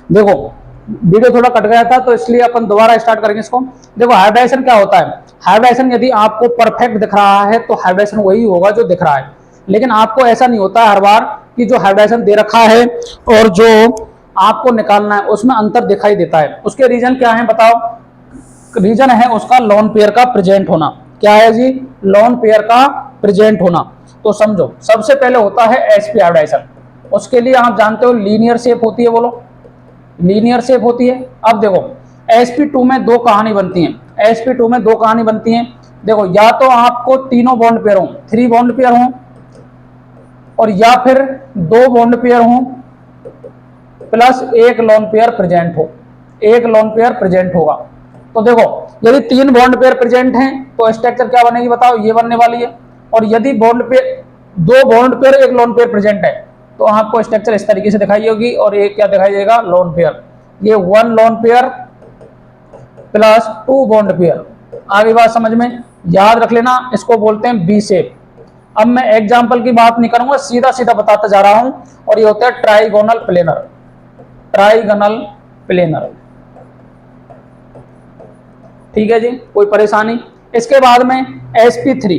देखो वीडियो थोड़ा कट गया था तो इसलिए अपन दोबारा स्टार्ट करेंगे इसको। देखो हाइब्रिडाइजेशन क्या होता है, हाइब्रिडाइजेशन यदि आपको परफेक्ट दिख रहा है तो हाइब्रिडाइजेशन वही होगा जो दिख रहा है, लेकिन आपको ऐसा नहीं होता हर बार कि जो हाइब्रिडाइजेशन दे रखा है और जो आपको निकालना है उसमें अंतर दिखाई देता है। उसके रीजन क्या है बताओ? रीजन है उसका लोन पेयर का प्रेजेंट होना। क्या है जी? लोन पेयर का प्रेजेंट होना। तो समझो सबसे पहले होता है एसपी हाइब्रिडाइजेशन, उसके लिए आप जानते हो लीनियर शेप होती है, बोलो लीनियर शेप होती है। अब देखो sp2 में दो कहानी बनती है, sp2 में दो कहानी बनती है। देखो या तो आपको तीनों बॉन्ड पेयर हो, 3 बॉन्ड पेयर हो, और या फिर 2 बॉन्ड पेयर हो प्लस एक लोन पेयर प्रेजेंट हो, एक लोन पेयर प्रेजेंट होगा। तो देखो यदि 3 बॉन्ड पेयर प्रेजेंट हैं तो स्ट्रक्चर क्या बनेगी बताओ? ये बनने वाली है। और यदि बॉन्ड पेयर 2 बॉन्ड पेयर एक लोन पेयर प्रेजेंट है तो आपको स्ट्रक्चर इस तरीके से दिखाई होगी, और ये क्या दिखाई देगा? Lone pair. ये 1 lone pair plus 2 bond pair. आगे बात समझ में? याद रख लेना, इसको बोलते हैं बी शेप। अब मैं एग्जाम्पल की बात नहीं करूंगा, सीधा सीधा बताता जा रहा हूं। और ये होता है ट्राइगोनल प्लेनर, ट्राइगोनल प्लेनर। ठीक है जी, कोई परेशानी? इसके बाद में sp3,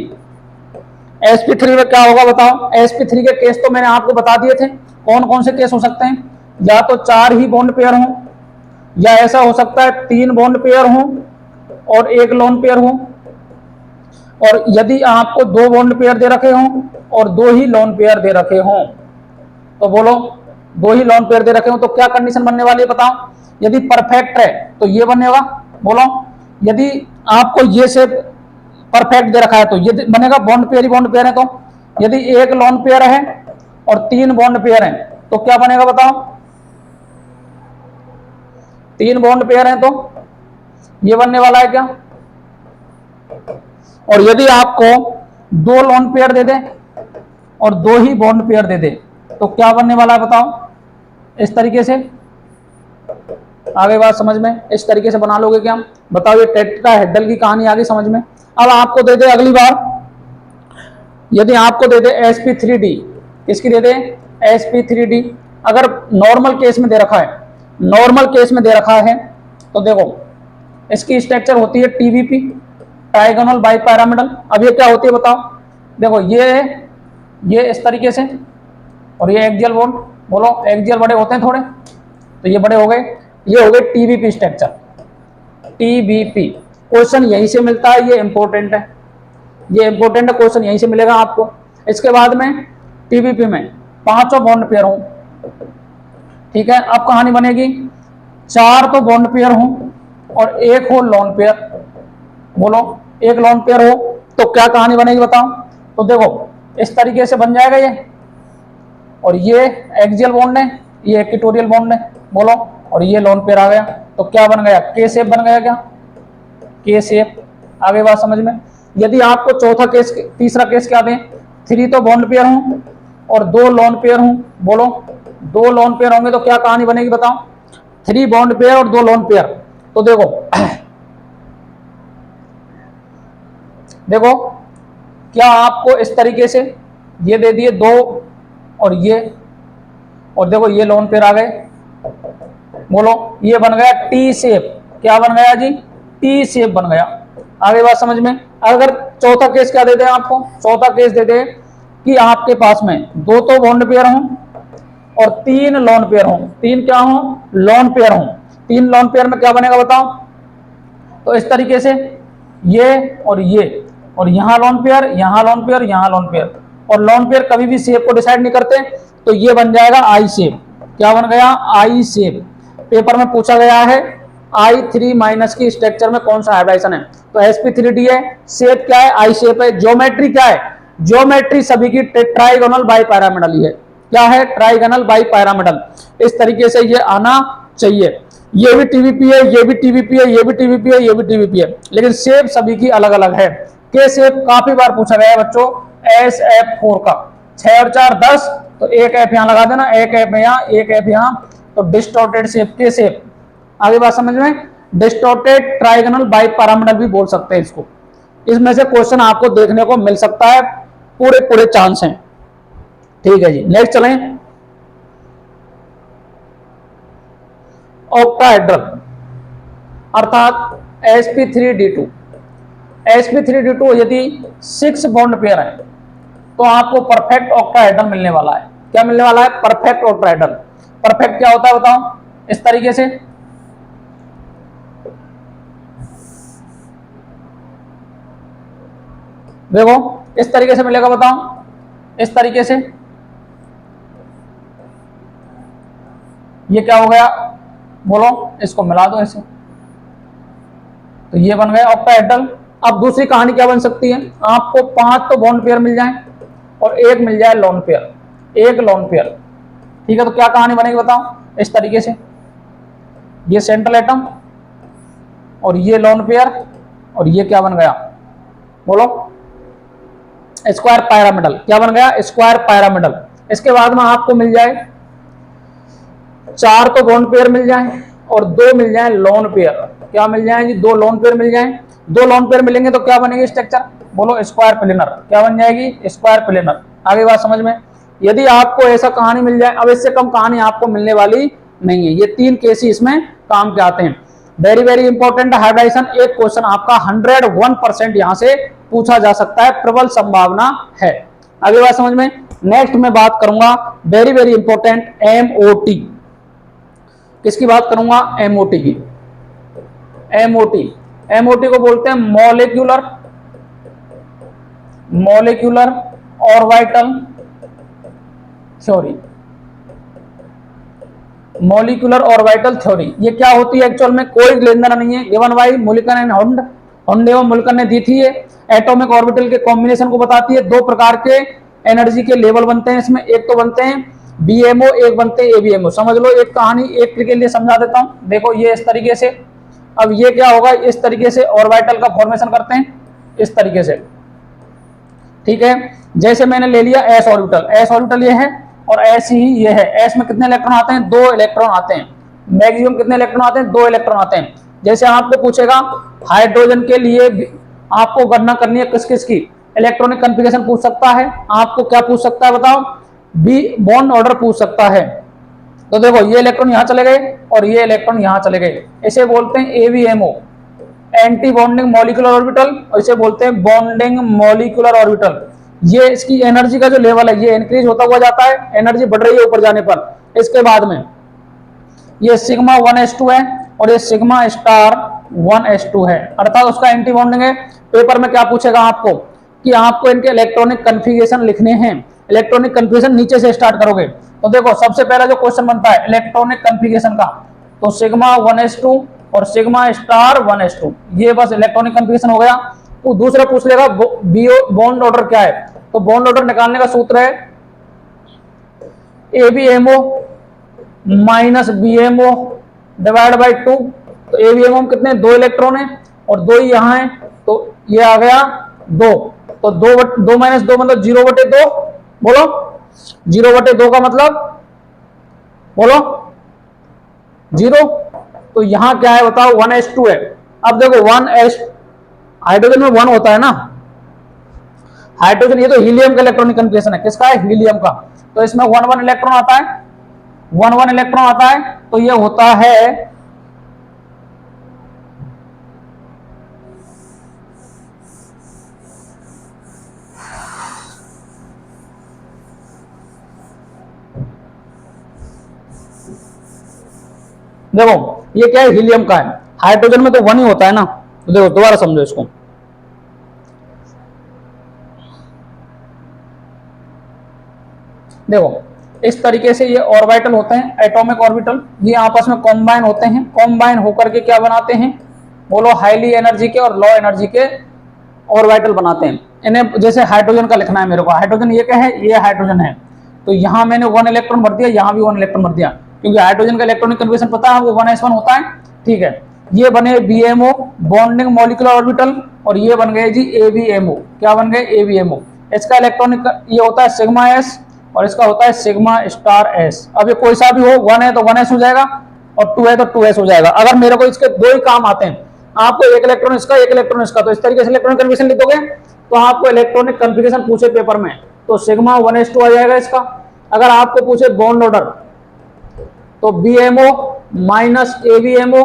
sp3 में क्या होगा बताओ? sp3 के केस तो मैंने आपको बता दिए थे, कौन कौन से केस हो सकते हैं? या तो 4 ही बॉन्ड पेयर हो, या ऐसा हो सकता है 3 बॉन्ड पेयर हो और एक लोन पेयर हो, और यदि आपको 2 बॉन्ड पेयर दे रखे हों और 2 ही लोन पेयर दे रखे हों, तो बोलो 2 ही लोन पेयर दे रखे हों तो क्या कंडीशन बनने वाली है बताओ? यदि परफेक्ट है तो ये बनेगा, बोलो। यदि आपको ये से परफेक्ट दे रखा है तो ये बनेगा, बॉन्ड पेयर ही बॉन्ड पेयर है। तो यदि एक लोन पेयर है और 3 बॉन्ड पेयर है तो क्या बनेगा बताओ? 3 बॉन्ड पेयर है तो ये बनने वाला है क्या? और यदि आपको 2 लोन पेयर दे दे और 2 ही बॉन्ड पेयर दे दे तो क्या बनने वाला है बताओ? इस तरीके से। आगे बात समझ में? इस तरीके से बना लोगे क्या? बताओ, ये टेट्राहेड्रल की कहानी आगे समझ में। अब आपको दे दे अगली बार, यदि आपको दे दे sp3d, किसकी दे दे? sp3d। अगर नॉर्मल केस में दे रखा है, नॉर्मल केस में दे रखा है तो देखो इसकी स्ट्रक्चर होती है टीबीपी, ट्राइगोनल बाइपैरामिडल। अब ये क्या होती है बताओ? देखो ये इस तरीके से, और ये एक्सियल बॉन्ड। बोलो एक्सियल बड़े होते हैं थोड़े, तो ये बड़े हो गए, ये हो गए टीबीपी स्ट्रक्चर, टीबीपी। क्वेश्चन यहीं से मिलता है, ये इंपॉर्टेंट है, ये इंपॉर्टेंट है, क्वेश्चन यहीं से मिलेगा आपको। इसके बाद में टीबीपी में 5 बॉन्ड पेयर हो, ठीक है। अब कहानी बनेगी 4 तो बॉन्ड पेयर हो और एक हो लोन पेयर। बोलो एक लोन पेयर हो तो क्या कहानी बनेगी बताओ? तो देखो इस तरीके से बन जाएगा ये, और ये एक्सियल बॉन्ड है, ये इक्वेटोरियल बॉन्ड है, बोलो। और ये लोन पेयर आ गया तो क्या बन गया? के शेप बन गया क्या? के शेप। आगे बात समझ में? यदि आपको चौथा केस, तीसरा केस क्या दें? 3 तो बॉन्ड पेयर हूं और 2 लोन पेयर हूं, बोलो 2 लोन पेयर होंगे तो क्या कहानी बनेगी बताओ? 3 बॉन्ड पेयर और 2 लोन पेयर। तो देखो देखो क्या आपको इस तरीके से ये दे दिए 2 और ये, और देखो ये लोन पेयर आ गए, बोलो ये बन गया टी शेप। क्या बन गया जी? टी शेप बन गया। आगे बात समझ में? अगर चौथा केस क्या दे दे आपको? चौथा केस दे दे कि आपके पास में 2 तो बॉन्ड पेयर हों और 3 लोन पेयर हों। 3 क्या हों? लोन पेयर हों। 3 लोन पेयर में क्या बनेगा बताओ? तो इस तरीके से ये और ये, और यहां लोन पेयर, यहां लोन पेयर, यहां लोन पेयर। और लोन पेयर कभी भी शेप को डिसाइड नहीं करते, तो ये बन जाएगा आई शेप। क्या बन गया? आई शेप। पेपर में पूछा गया है I3 माइनस की स्ट्रक्चर में कौन सा हाइब्रिडाइजेशन है? तो sp3d है। शेप क्या है? आई शेप है। ज्योमेट्री क्या है? ज्योमेट्री सभी की ट्राइगोनल बाइपैरामिडल ही है। क्या है? ट्राइगोनल बाइपैरामिडल। इस तरीके से ये आना चाहिए। ये भी टीवीपी है, ये भी टीवीपी है, ये भी टीवीपी है, ये भी टीवीपी है, लेकिन शेप सभी की अलग अलग है। के शेप काफी बार पूछा गया है बच्चों, SF4 का 6 और 4 10, तो एक एफ यहां लगा देना, एक एफ यहां, एक एफ यहां, तो डिस्टॉर्टेड शेप के शेप। आगे बात समझ में? डिस्टॉर्टेड ट्राइगोनल बाइपैरामिडल भी बोल सकते हैं इसको। इसमें से क्वेश्चन आपको देखने को मिल सकता है, पूरे पूरे चांस हैं। ठीक है जी, नेक्स्ट चलें। ऑक्टाहेड्रल अर्थात sp3d2। sp3d2 यदि 6 बॉन्ड पेयर है तो आपको परफेक्ट ऑक्टाहेड्रल मिलने वाला है। क्या मिलने वाला है? Perfect octahedral. परफेक्ट क्या होता है बताओ? इस तरीके से देखो, इस तरीके से मिलेगा, बताओ इस तरीके से। ये क्या हो गया बोलो, इसको मिला दो ऐसे, तो ये बन गया ऑक्टाहेड्रल। अब दूसरी कहानी क्या बन सकती है? आपको 5 तो बॉन्ड पेयर मिल जाए और एक मिल जाए लोन पेयर, एक लोन पेयर, ठीक है। तो क्या कहानी बनेगी बताओ? इस तरीके से, ये सेंट्रल एटम और ये लोन पेयर और ये क्या बन गया बोलो? Square pyramidal. क्या बन गया? Square pyramidal. इसके बाद में आपको मिल जाए 4 तो बॉन्ड पेयर मिल जाए और 2 मिल जाए लोन पेयर। क्या मिल जाए जी? 2 लोन पेयर मिल जाए। 2 लोन पेयर मिलेंगे तो क्या बनेगी स्ट्रक्चर बोलो? Square planar. क्या बन जाएगी? Square planar. आगे बात समझ में? यदि आपको ऐसा कहानी मिल जाए, अब इससे कम कहानी आपको मिलने वाली नहीं है। ये 3 केस ही इसमें काम के आते हैं। वेरी वेरी इंपॉर्टेंट हाइब्रिडाइजेशन, एक क्वेश्चन आपका 101% यहां से पूछा जा सकता है, प्रबल संभावना है। आगे बात समझ में? नेक्स्ट मैं बात करूंगा वेरी वेरी इंपॉर्टेंट एमओटी। किसकी बात करूंगा? एमओटी की। एमओटी को बोलते हैं molecular orbital theory. Molecular orbital theory ये क्या होती है? एक्चुअल में कोई लेन देन नहीं है, given by Mulliken and horned एवं मुलिकन ने दी थी। ये एटॉमिक ऑर्बिटल के कॉम्बिनेशन को बताती है। 2 प्रकार के एनर्जी के लेवल बनते हैं इसमें, एक तो बनते हैं बीएमओ, एक बनते हैं एबीएमओ। समझ लो, एक कहानी एक के लिए समझा देता हूं। देखो ये इस तरीके से, अब ये क्या होगा? इस तरीके से ऑर्बिटल का फॉर्मेशन करते हैं, इस तरीके से, ठीक है। जैसे मैंने ले लिया एस ऑर्बिटल, एस ऑर्बिटल ये है और एस ही ये है। एस में कितने इलेक्ट्रॉन आते हैं? 2 इलेक्ट्रॉन आते हैं। मैक्सिमम कितने इलेक्ट्रॉन आते हैं? 2 इलेक्ट्रॉन आते हैं। जैसे आपको पूछेगा हाइड्रोजन के लिए आपको गणना करनी है किस किस की, इलेक्ट्रॉनिक कन्फिगरेशन पूछ सकता है। आपको क्या पूछ सकता है बताओ? बी बॉन्ड ऑर्डर पूछ सकता है। तो देखो ये इलेक्ट्रॉन यहां चले गए और ये इलेक्ट्रॉन यहां चले गए, इसे बोलते हैं एवीएमओ, एंटी बॉन्डिंग मॉलिक्यूलर ऑर्बिटल, और इसे बोलते हैं बॉन्डिंग मॉलिक्यूलर ऑर्बिटल। ये इसकी एनर्जी का जो लेवल है ये इंक्रीज होता हुआ जाता है, एनर्जी बढ़ रही है ऊपर जाने पर। इसके बाद में ये सिग्मा 1s2 है और ये सिग्मा स्टार 1s2 है, अर्थात उसका एंटी बॉन्डिंग है। पेपर में क्या पूछेगा आपको कि आपको इनके इलेक्ट्रॉनिक कन्फिगरेशन लिखने हैं। इलेक्ट्रॉनिक कन्फिगरेशन नीचे से स्टार्ट करोगे तो देखो सबसे पहला जो क्वेश्चन बनता है इलेक्ट्रॉनिक कन्फिगरेशन का, तो सिग्मा 1s2 और सिग्मा स्टार 1s2, ये बस इलेक्ट्रॉनिक कन्फिगरेशन हो गया। तो दूसरा पूछ लेगा बॉन्ड ऑर्डर क्या है, तो बॉन्ड ऑर्डर निकालने का सूत्र है ABMO minus BMO divide by 2। तो एबीएमओ में कितने? 2 इलेक्ट्रॉन है और 2 ही यहां है, तो ये आ गया 2। तो 2 माइनस 2 मतलब 0/2। बोलो 0/2 का मतलब बोलो 0। तो यहां क्या है बताओ? 1s2 है। अब देखो 1s हाइड्रोजन में 1 होता है ना, हाइड्रोजन, ये तो हीलियम का इलेक्ट्रॉनिक कन्फिगरेशन है। किसका है? हीलियम का। तो इसमें 1 इलेक्ट्रॉन आता है, 1 इलेक्ट्रॉन आता है, तो ये होता है देखो ये क्या है? हीलियम का है। हाइड्रोजन में तो 1 ही होता है ना। तो देखो दोबारा समझो इसको, देखो इस तरीके से ये ऑर्बिटल होते हैं, एटॉमिक ऑर्बिटल, ये आपस में कॉम्बाइन होते हैं। कॉम्बाइन होकर के क्या बनाते हैं बोलो? हाईली एनर्जी के और लो एनर्जी के ऑर्बिटल बनाते हैं। इन्हें जैसे हाइड्रोजन का लिखना है मेरे को, हाइड्रोजन ये क्या है? ये हाइड्रोजन है, तो यहां मैंने 1 इलेक्ट्रॉन भर दिया, यहां भी 1 इलेक्ट्रॉन भर दिया, क्योंकि हाइड्रोजन का इलेक्ट्रॉनिक कन्फिगरेशन पता है, वो 1s1 होता है, ठीक है। ये बने बीएमओ बॉन्डिंग मॉलिक्यूलर ऑर्बिटल और ये बन गए जी एवीएमओ। क्या बन गए? एवीएमओ। इसका इलेक्ट्रॉनिक ये होता है सिग्मा एस और इसका होता है सिग्मा स्टार एस। अब ये कोई सा भी हो, 1 है तो 1s हो जाएगा और 2 है तो 2s हो जाएगा। अगर मेरे को इसके 2 ही काम आते हैं, आपको 1 इलेक्ट्रॉन इसका 1 इलेक्ट्रॉन इसका, तो इस तरीके से इलेक्ट्रॉनिक कन्फिगरेशन लिख दोगे तो आपको इलेक्ट्रॉनिक कन्फिगरेशन पूछे पेपर में तो सिग्मा 1s2 आ जाएगा इसका। अगर आपको पूछे बॉन्ड ऑर्डर तो BMO minus ABMO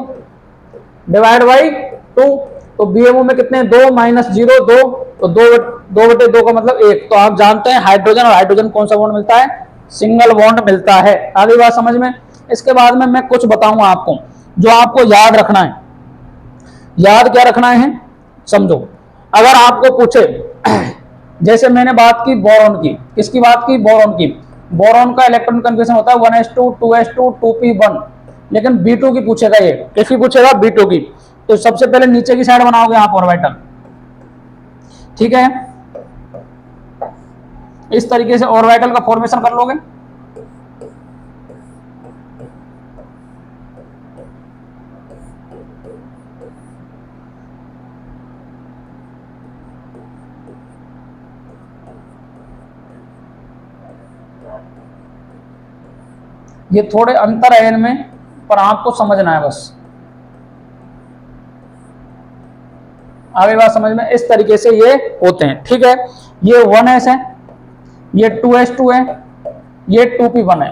divide by 2। तो BMO में कितने 2 माइनस 0 2, तो 2/2 का मतलब 1। तो आप जानते हैं हाइड्रोजन और हाइड्रोजन कौन सा बॉन्ड मिलता है, सिंगल बॉन्ड मिलता है। आगे बात समझ में। इसके बाद में मैं कुछ बताऊंगा आपको जो आपको याद रखना है। याद क्या रखना है समझो। अगर आपको पूछे जैसे मैंने बात की बोरॉन की, किसकी बात की, बोरॉन की। बोरॉन का इलेक्ट्रॉन कन्फिगरेशन होता है 1s2 2s2 2p1, लेकिन B2 की पूछेगा, ये किसकी पूछेगा, B2 की। तो सबसे पहले नीचे की साइड बनाओगे आप ऑर्बिटल, ठीक है। इस तरीके से ऑर्बिटल का फॉर्मेशन कर लोगे। ये थोड़े अंतर है इनमें, पर आपको समझना है बस। आगे बात समझ में। इस तरीके से ये होते हैं, ठीक है। ये 1s है, ये 2s2 है, ये 2p1 है,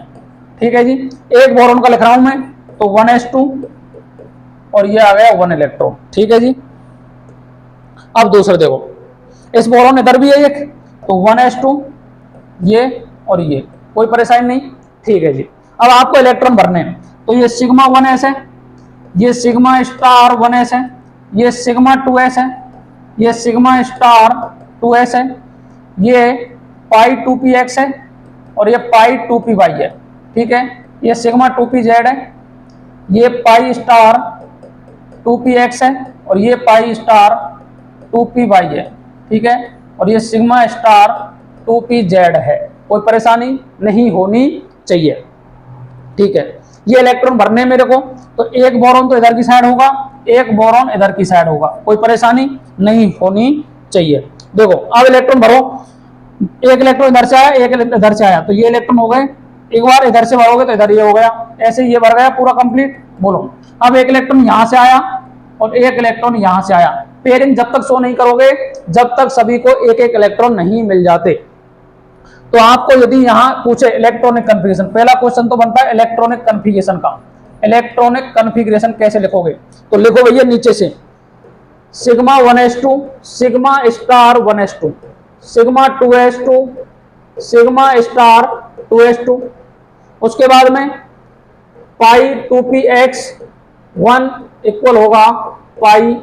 ठीक है जी। एक बोरॉन का लिख रहा हूं मैं, तो 1s2 और ये आ गया 1 इलेक्ट्रॉन, ठीक है जी। अब दूसरे देखो, इस बोरॉन इधर भी है एक, तो 1s2 ये और ये, कोई परेशानी नहीं, ठीक है जी। अब आपको इलेक्ट्रॉन भरने हैं, तो ये सिग्मा 1s है, ये सिग्मा स्टार 1s है, ये सिग्मा 2s है, ये सिग्मा स्टार 2s है, ये पाई 2px है और ये पाई 2py है, ठीक है। ये सिग्मा 2pz है, ये पाई स्टार 2px है और ये पाई स्टार 2py है, ठीक है। और ये सिग्मा स्टार 2pz है, कोई परेशानी नहीं होनी चाहिए, ठीक है। ये इलेक्ट्रॉन भरने मेरे को, तो एक बोरॉन तो इधर की साइड होगा, एक बोरॉन इधर की साइड होगा, कोई परेशानी नहीं होनी चाहिए। देखो अब इलेक्ट्रॉन भरो, एक इलेक्ट्रॉन इधर से आया, एक इधर से आया, तो ये इलेक्ट्रॉन हो गए। एक बार इधर से भरोगे तो इधर ये हो गया, ऐसे ये भर गया पूरा कंप्लीट। बोलो अब एक इलेक्ट्रॉन यहां से आया और एक इलेक्ट्रॉन यहां से आया। पेयरिंग जब तक शो नहीं करोगे, जब तक सभी को एक एक इलेक्ट्रॉन नहीं मिल जाते। तो आपको यदि यहां पूछे इलेक्ट्रॉनिक कन्फिगरेशन, पहला क्वेश्चन तो बनता है इलेक्ट्रॉनिक कन्फिगरेशन का। इलेक्ट्रॉनिक कन्फिगरेशन कैसे लिखोगे, तो लिखो भैया नीचे से sigma 1s2 sigma star 1s2 sigma 2s2 sigma star 2s2, उसके बाद में पाई 2px 1 इक्वल होगा पाई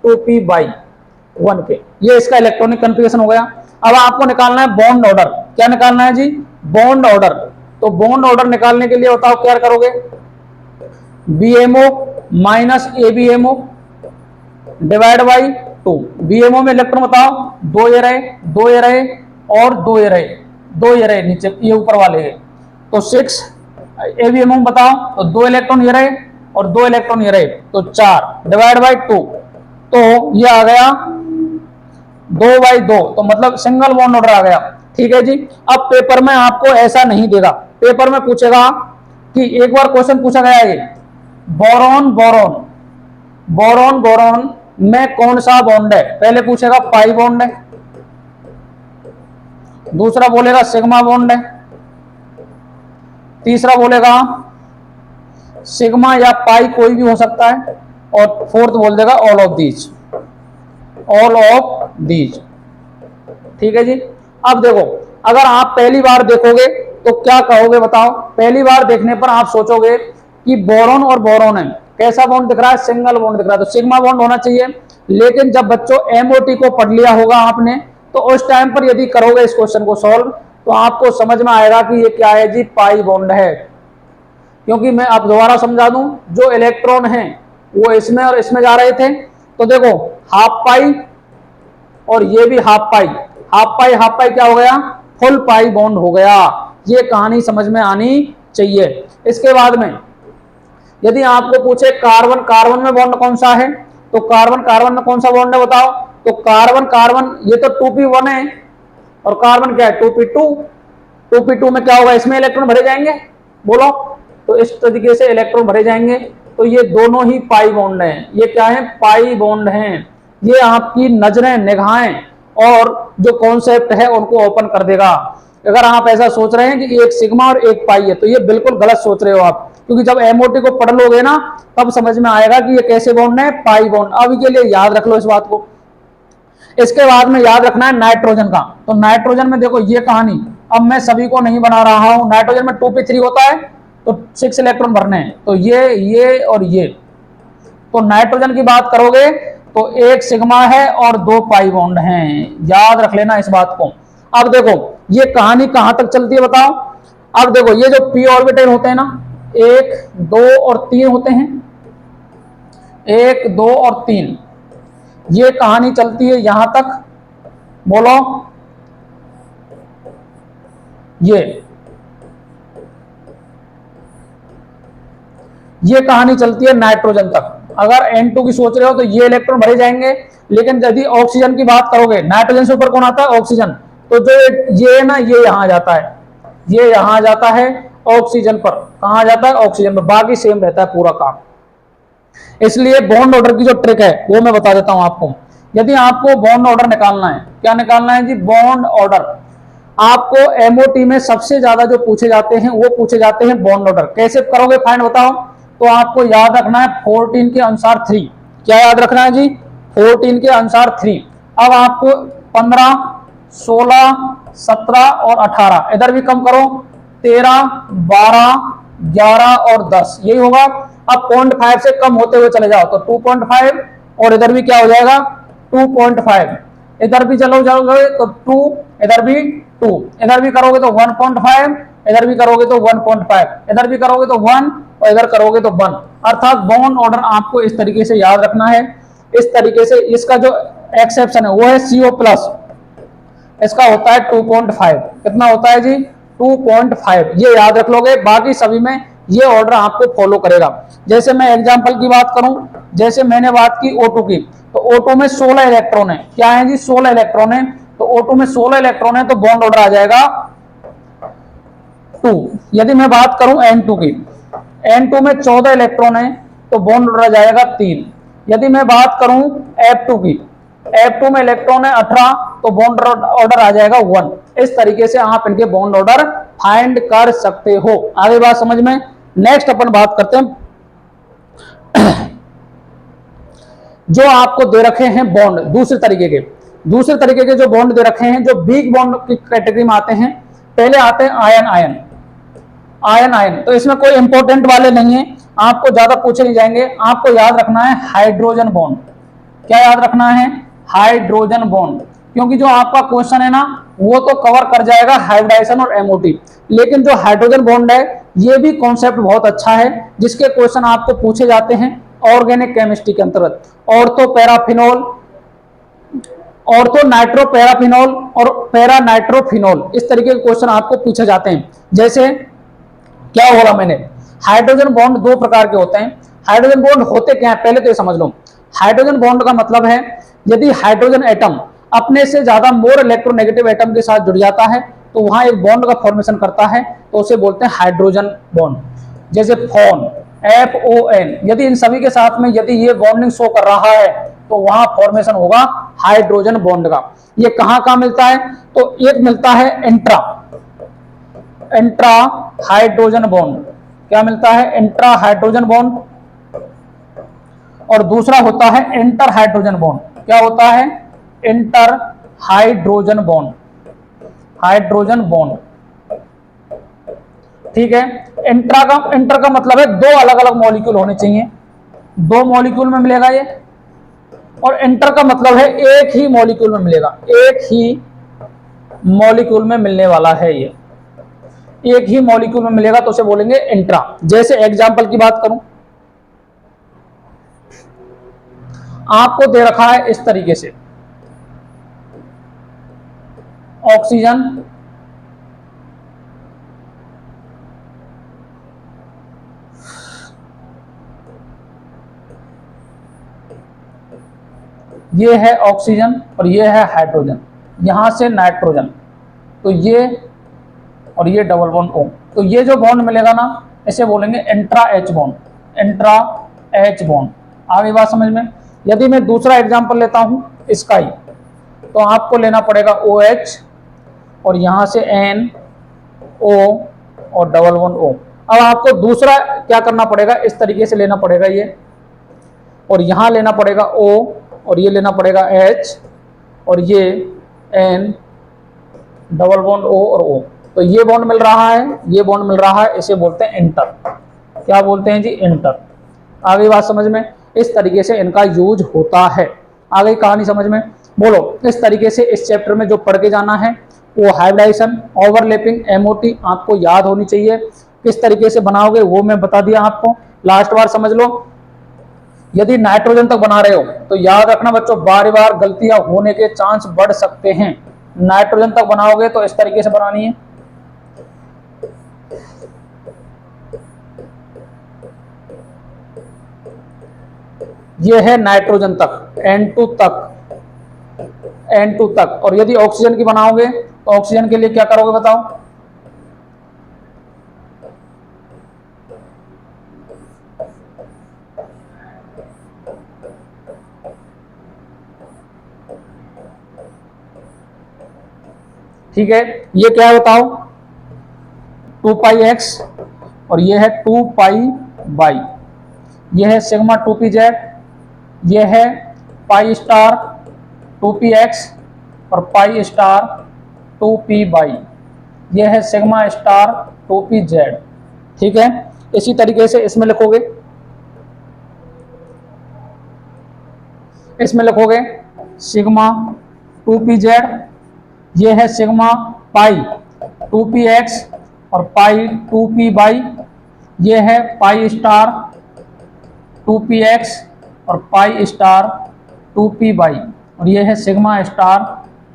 2p/1 के। ये इसका इलेक्ट्रॉनिक कन्फिगरेशन हो गया। अब आपको निकालना है बॉन्ड ऑर्डर। क्या निकालना है जी, बॉन्ड ऑर्डर। तो बॉन्ड ऑर्डर निकालने के लिए बताओ क्या करोगे, BMO minus ABMO divide by 2। BMO में इलेक्ट्रॉन बताओ, 2 ये रहे, 2 ये रहे और 2 ये रहे, 2 ये रहे नीचे, ये ऊपर वाले है, तो 6। ABMO में बताओ, तो 2 इलेक्ट्रॉन ये रहे और 2 इलेक्ट्रॉन ये रहे, तो 4 डिवाइड बाई 2, तो ये आ गया 2/2, तो मतलब सिंगल बॉन्ड ऑर्डर आ गया, ठीक है जी। अब पेपर में आपको ऐसा नहीं देगा, पेपर में पूछेगा कि एक बार क्वेश्चन पूछा गया है, बोरॉन बोरॉन बोरॉन बोरॉन में कौन सा बॉन्ड है, पहले पूछेगा पाई बॉन्ड है, दूसरा बोलेगा सिग्मा बॉन्ड है, तीसरा बोलेगा सिग्मा या पाई कोई भी हो सकता है, और फोर्थ बोल देगा all of these, all of these, ठीक है जी। अब देखो अगर आप पहली बार देखोगे तो क्या कहोगे बताओ। पहली बार देखने पर आप सोचोगे कि बोरॉन और बोरॉन है, कैसा बॉन्ड दिख रहा है, सिंगल बॉन्ड दिख रहा है, तो सिग्मा बॉन्ड होना चाहिए। लेकिन जब बच्चों MOT को पढ़ लिया होगा आपने, तो उस टाइम पर यदि करोगे इस क्वेश्चन को सॉल्व, तो आपको समझ में आएगा कि ये क्या है जी, पाई बॉन्ड है। क्योंकि मैं आप दोबारा समझा दूं, जो इलेक्ट्रॉन है वो इसमें और इसमें जा रहे थे, तो देखो हाफ पाई और ये भी हाफ पाई, हाफ पाई क्या हो गया, फुल पाई बॉन्ड हो गया। ये कहानी समझ में आनी चाहिए। इसके बाद में यदि आपको पूछे कार्बन कार्बन में बॉन्ड कौन सा है, तो कार्बन कार्बन में कौन सा बॉन्ड है बताओ। तो कार्बन कार्बन ये तो 2p1 है और कार्बन क्या है 2p2। 2p2 में क्या होगा, इसमें इलेक्ट्रॉन भरे जाएंगे, बोलो। तो इस तरीके से इलेक्ट्रॉन भरे जाएंगे, तो ये दोनों ही पाई बॉन्ड हैं। ये क्या है, पाई बॉन्ड हैं। ये आपकी नजरें निगाहें और जो कॉन्सेप्ट है उनको ओपन कर देगा। अगर आप ऐसा सोच रहे हैं कि एक सिग्मा और एक पाई है, तो ये बिल्कुल गलत सोच रहे हो आप, क्योंकि जब MOT को पढ़ लोगे ना तब समझ में आएगा कि ये कैसे बॉन्ड है, पाई बॉन्ड। अभी के लिए याद रख लो इस बात को। इसके बाद में याद रखना है नाइट्रोजन का। तो नाइट्रोजन में देखो ये कहानी, अब मैं सभी को नहीं बना रहा हूं। नाइट्रोजन में 2p3 होता है तो 6 इलेक्ट्रॉन भरने हैं, तो ये और ये। तो नाइट्रोजन की बात करोगे तो 1 सिग्मा है और 2 पाई बॉन्ड हैं, याद रख लेना इस बात को। अब देखो ये कहानी कहां तक चलती है बताओ। अब देखो ये जो p ऑर्बिटल होते हैं ना, 1 2 और 3 होते हैं, 1 2 और 3, ये कहानी चलती है यहां तक। बोलो ये कहानी चलती है नाइट्रोजन तक। अगर N2 की सोच रहे हो तो ये इलेक्ट्रॉन भरे जाएंगे, लेकिन यदि ऑक्सीजन की बात करोगे, नाइट्रोजन से ऊपर कौन आता है, ऑक्सीजन, तो जो ये ना ये यहां जाता है, ये यहां जाता है ऑक्सीजन पर। कहां जाता है, ऑक्सीजन पर। बाकी सेम रहता है पूरा काम। इसलिए बॉन्ड ऑर्डर की जो ट्रिक है वो मैं बता देता हूं आपको। यदि आपको बॉन्ड ऑर्डर निकालना है, क्या निकालना है जी, बॉन्ड ऑर्डर। आपको MOT में सबसे ज्यादा जो पूछे जाते हैं वो पूछे जाते हैं बॉन्ड ऑर्डर। कैसे करोगे फाइंड बताओ। तो आपको याद रखना है 14 के अनुसार 3। क्या याद रखना है जी, 14 के अनुसार 3। अब आपको 15 16 17 और 18 इधर भी कम करो, 13 12 11 और 10 यही होगा। अब 0.5 से कम होते हुए चले जाओ तो 2.5 और इधर भी क्या हो जाएगा 2.5, इधर भी चलो जाओगे तो 2, इधर भी 2, इधर भी करोगे तो 1.5, इधर भी करोगे तो 1.5, इधर भी करोगे तो 1 और इधर करोगे तो 1। अर्थात बॉन्ड ऑर्डर आपको इस तरीके से याद रखना है। इस तरीके से इसका जो एक्सेप्शन है वो है CO+, इसका होता है 2.5। कितना होता है जी, 2.5। ये याद रख लोगे, बाकी सभी में ये ऑर्डर आपको फॉलो करेगा। जैसे मैं एग्जांपल की बात करूं, जैसे मैंने बात की O2 की, तो O2 में 16 इलेक्ट्रॉन है। क्या है जी, 16 इलेक्ट्रॉन है। तो O2 में 16 इलेक्ट्रॉन है तो बॉन्ड ऑर्डर आ जाएगा 2। यदि मैं बात करूं N2 की, N2 में 14 इलेक्ट्रॉन है तो बॉन्ड ऑर्डर आ जाएगा 3। यदि मैं बात करूं F2 की, F2 में इलेक्ट्रॉन है 18 तो बॉन्ड ऑर्डर आ जाएगा 1। इस तरीके से आप इनके बॉन्ड ऑर्डर फाइंड कर सकते हो। आगे बात समझ में। नेक्स्ट अपन बात करते हैं जो आपको दे रखे हैं बॉन्ड दूसरे तरीके के जो बॉन्ड दे रखे हैं, जो वीक बॉन्ड की कैटेगरी में आते हैं। पहले आते हैं आयन। तो इसमें कोई इंपॉर्टेंट वाले नहीं है, आपको ज्यादा पूछे नहीं जाएंगे। आपको याद रखना है हाइड्रोजन बॉन्ड। क्या याद रखना है, हाइड्रोजन बॉन्ड। क्योंकि जो आपका क्वेश्चन है ना वो तो कवर कर जाएगा हाइब्रिडाइजेशन और MOT, लेकिन जो हाइड्रोजन बॉन्ड है ये भी कॉन्सेप्ट बहुत अच्छा है, जिसके क्वेश्चन आपको पूछे जाते हैं ऑर्गेनिक केमिस्ट्री के अंतर्गत। ऑर्थो पैराफिनॉल, ऑर्थो नाइट्रोपैराफिनॉल और पैरा नाइट्रोफिनॉल, इस तरीके के क्वेश्चन आपको पूछे जाते हैं। जैसे क्या बोला मैंने, हाइड्रोजन बॉन्ड 2 प्रकार के होते हैं। हाइड्रोजन बॉन्ड होते क्या है पहले तो ये समझ लो। हाइड्रोजन बॉन्ड का मतलब है यदि हाइड्रोजन एटम अपने से ज्यादा मोर इलेक्ट्रोनेगेटिव एटम के साथ जुड़ जाता है तो वहां एक बॉन्ड का फॉर्मेशन करता है, तो उसे बोलते हैं हाइड्रोजन बॉन्ड। जैसे फोन, FON, यदि इन सभी के साथ में यदि ये बॉन्डिंग शो कर रहा है तो वहां फॉर्मेशन होगा हाइड्रोजन बॉन्ड का। ये कहां मिलता है, तो एक मिलता है इंट्रा हाइड्रोजन बॉन्ड। क्या मिलता है, इंट्रा हाइड्रोजन बॉन्ड। और दूसरा होता है इंटर हाइड्रोजन बॉन्ड। क्या होता है, inter hydrogen bond, hydrogen bond. ठीक है। इंटर का मतलब है 2 अलग अलग मॉलिक्यूल होने चाहिए, 2 मॉलिक्यूल में मिलेगा ये। और इंटर का मतलब है एक ही मॉलिक्यूल में मिलेगा, एक ही मॉलिक्यूल में मिलने वाला है ये, एक ही मॉलिक्यूल में मिलेगा तो उसे बोलेंगे इंट्रा। जैसे एग्जांपल की बात करूं, आपको दे रखा है इस तरीके से ऑक्सीजन, ये है ऑक्सीजन और ये है हाइड्रोजन, यहां से नाइट्रोजन, तो ये और ये डबल बॉन्ड O। तो ये जो बॉन्ड मिलेगा ना इसे बोलेंगे intra H bond, intra H bond. आगे बात समझ में। यदि मैं दूसरा एग्जांपल लेता हूं स्काई, तो आपको लेना पड़ेगा OH और यहां से N O और डबल बॉन्ड O। अब आपको दूसरा क्या करना पड़ेगा, इस तरीके से लेना पड़ेगा ये, और यहां लेना पड़ेगा O, और ये लेना पड़ेगा H, और ये N, डबल बॉन्ड O और O। तो ये बॉन्ड मिल रहा है, ये बॉन्ड मिल रहा है, इसे बोलते हैं इंटर। क्या बोलते हैं जी? इंटर। आ गई बात समझ में? इस तरीके से इनका यूज होता है। आ गई कहानी समझ में? बोलो, इस तरीके से इस चैप्टर में जो पढ़ के जाना है वो हाइब्रिडाइजेशन, ओवरलैपिंग, एमओटी आपको याद होनी चाहिए। किस तरीके से बनाओगे वो मैं बता दिया आपको, लास्ट बार समझ लो। यदि नाइट्रोजन तक बना रहे हो तो याद रखना बच्चों, बार बार गलतियां होने के चांस बढ़ सकते हैं। नाइट्रोजन तक बनाओगे तो इस तरीके से बनानी है। ये है नाइट्रोजन तक, N2 तक, N2 तक। और यदि ऑक्सीजन की बनाओगे तो ऑक्सीजन के लिए क्या करोगे बताओ? ठीक है, ये क्या है बताओ? 2πx, और ये है 2πy, ये है सिग्मा 2pz, ये है पाई स्टार 2px और पाई स्टार 2py, ये है सिग्मा स्टार 2pz। ठीक है, इसी तरीके से इसमें लिखोगे, इसमें लिखोगे सिग्मा 2pz, ये है सिग्मा पाई 2px और पाई 2py, ये है पाई स्टार 2px और पाई स्टार 2py, और ये है सिग्मा स्टार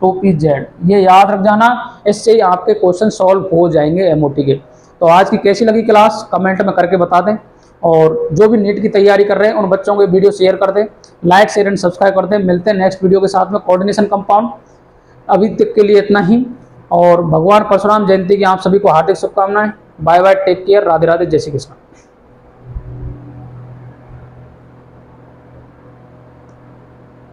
2pz। ये याद रख जाना, इससे ही आपके क्वेश्चन सॉल्व हो जाएंगे एमओटी के। तो आज की कैसी लगी क्लास कमेंट में करके बता दें, और जो भी नीट की तैयारी कर रहे हैं उन बच्चों को वीडियो शेयर कर दें, लाइक शेयर एंड सब्सक्राइब कर दें। मिलते हैं नेक्स्ट वीडियो के साथ में, कोऑर्डिनेशन कंपाउंड। अभी तक के लिए इतना ही, और भगवान परशुराम जयंती की आप सभी को हार्दिक शुभकामनाएं। Bye bye, take care, Radhe Radhe, जय श्री कृष्ण।